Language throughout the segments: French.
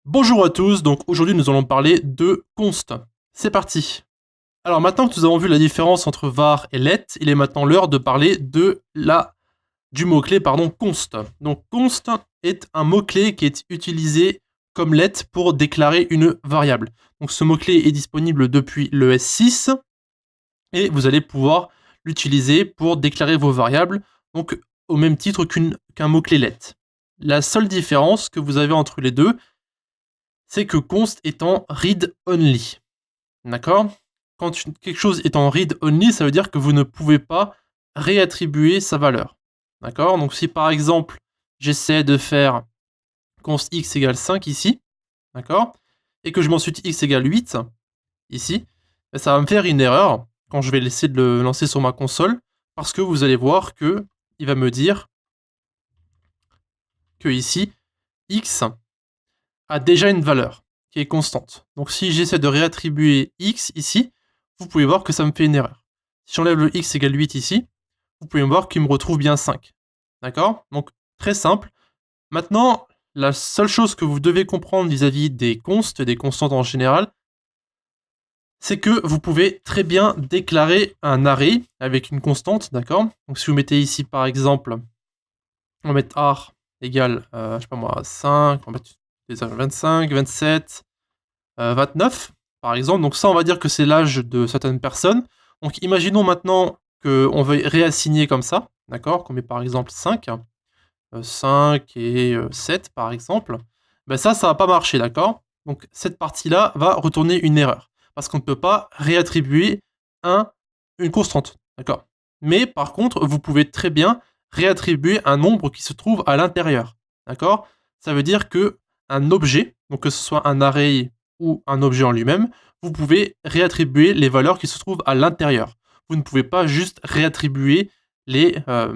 Bonjour à tous, donc aujourd'hui nous allons parler de const. C'est parti. Alors maintenant que nous avons vu la différence entre var et let, il est maintenant l'heure de parler du mot-clé const. Donc const est un mot-clé qui est utilisé comme let pour déclarer une variable. Donc ce mot-clé est disponible depuis le S6 et vous allez pouvoir l'utiliser pour déclarer vos variables, donc au même titre qu'un mot-clé let. La seule différence que vous avez entre les deux, c'est que const est en read-only. D'accord? Quand quelque chose est en read-only, ça veut dire que vous ne pouvez pas réattribuer sa valeur. D'accord? Donc si par exemple, j'essaie de faire const x égale 5 ici, d'accord? Et que je m'ensuite x égale 8, ici, ben ça va me faire une erreur quand je vais essayer de le lancer sur ma console, parce que vous allez voir que il va me dire que ici, x a déjà une valeur qui est constante. Donc si j'essaie de réattribuer x ici, vous pouvez voir que ça me fait une erreur. Si j'enlève le x égale 8 ici, vous pouvez voir qu'il me retrouve bien 5. D'accord? Donc très simple. Maintenant, la seule chose que vous devez comprendre vis-à-vis des consts, des constantes en général, c'est que vous pouvez très bien déclarer un array avec une constante, d'accord? Donc si vous mettez ici par exemple, on va mettre ar égale, je sais pas moi, 5, on va mettre 25, 27, 29, par exemple. Donc ça, on va dire que c'est l'âge de certaines personnes. Donc imaginons maintenant qu'on veuille réassigner comme ça, d'accord? Qu'on met par exemple 5, 5 et 7 par exemple. Ben ça va pas marcher, d'accord? Donc cette partie-là va retourner une erreur, parce qu'on ne peut pas réattribuer une constante, d'accord? Mais par contre, vous pouvez très bien réattribuer un nombre qui se trouve à l'intérieur, d'accord? Ça veut dire que un objet, donc que ce soit un array ou un objet en lui-même, vous pouvez réattribuer les valeurs qui se trouvent à l'intérieur. Vous ne pouvez pas juste réattribuer la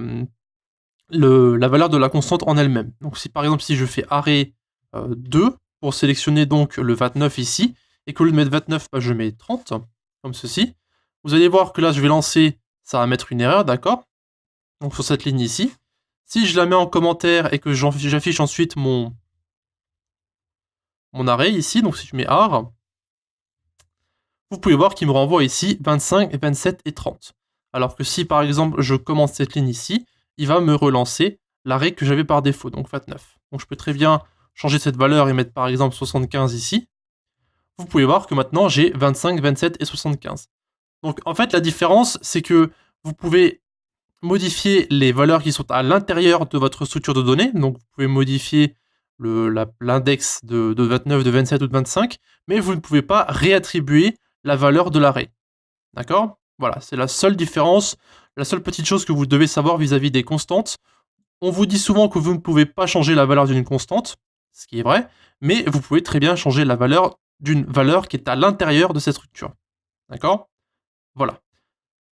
valeur de la constante en elle-même. Donc si par exemple si je fais array 2 pour sélectionner donc le 29 ici, et qu'au lieu de mettre 29, bah, je mets 30, comme ceci, vous allez voir que là je vais lancer, ça va mettre une erreur, d'accord? Donc sur cette ligne ici. Si je la mets en commentaire et que j'affiche ensuite mon array ici, donc si je mets ar, vous pouvez voir qu'il me renvoie ici 25, 27 et 30. Alors que si par exemple je commence cette ligne ici, il va me relancer l'arrêt que j'avais par défaut, donc 29. Donc je peux très bien changer cette valeur et mettre par exemple 75 ici. Vous pouvez voir que maintenant j'ai 25, 27 et 75. Donc en fait la différence c'est que vous pouvez modifier les valeurs qui sont à l'intérieur de votre structure de données. Donc vous pouvez modifier l'index de 29, de 27 ou de 25, mais vous ne pouvez pas réattribuer la valeur de l'arrêt. D'accord? Voilà, c'est la seule différence, la seule petite chose que vous devez savoir vis-à-vis des constantes. On vous dit souvent que vous ne pouvez pas changer la valeur d'une constante, ce qui est vrai, mais vous pouvez très bien changer la valeur d'une valeur qui est à l'intérieur de cette structure. D'accord? Voilà.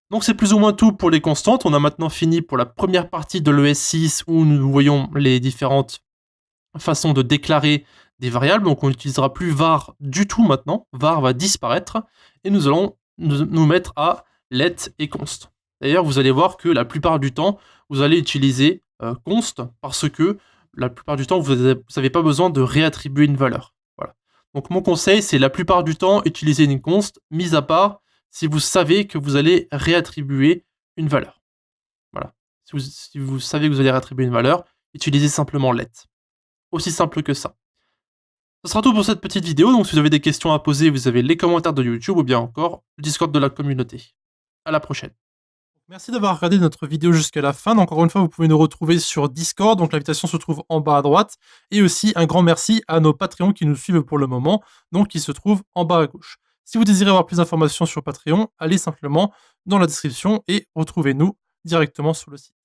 Donc c'est plus ou moins tout pour les constantes. On a maintenant fini pour la première partie de l'ES6 où nous voyons les différentes façons de déclarer des variables. Donc on n'utilisera plus var du tout maintenant. Var va disparaître et nous allons nous mettre à let et const. D'ailleurs, vous allez voir que la plupart du temps, vous allez utiliser const parce que la plupart du temps, vous n'avez pas besoin de réattribuer une valeur. Voilà. Donc mon conseil, c'est la plupart du temps, utiliser une const, mis à part si vous savez que vous allez réattribuer une valeur. Voilà. Si vous savez que vous allez réattribuer une valeur, utilisez simplement let. Aussi simple que ça. Ce sera tout pour cette petite vidéo, donc si vous avez des questions à poser, vous avez les commentaires de YouTube ou bien encore le Discord de la communauté. À la prochaine. Merci d'avoir regardé notre vidéo jusqu'à la fin. Encore une fois, vous pouvez nous retrouver sur Discord, donc l'invitation se trouve en bas à droite. Et aussi un grand merci à nos Patreons qui nous suivent pour le moment, donc qui se trouvent en bas à gauche. Si vous désirez avoir plus d'informations sur Patreon, allez simplement dans la description et retrouvez-nous directement sur le site.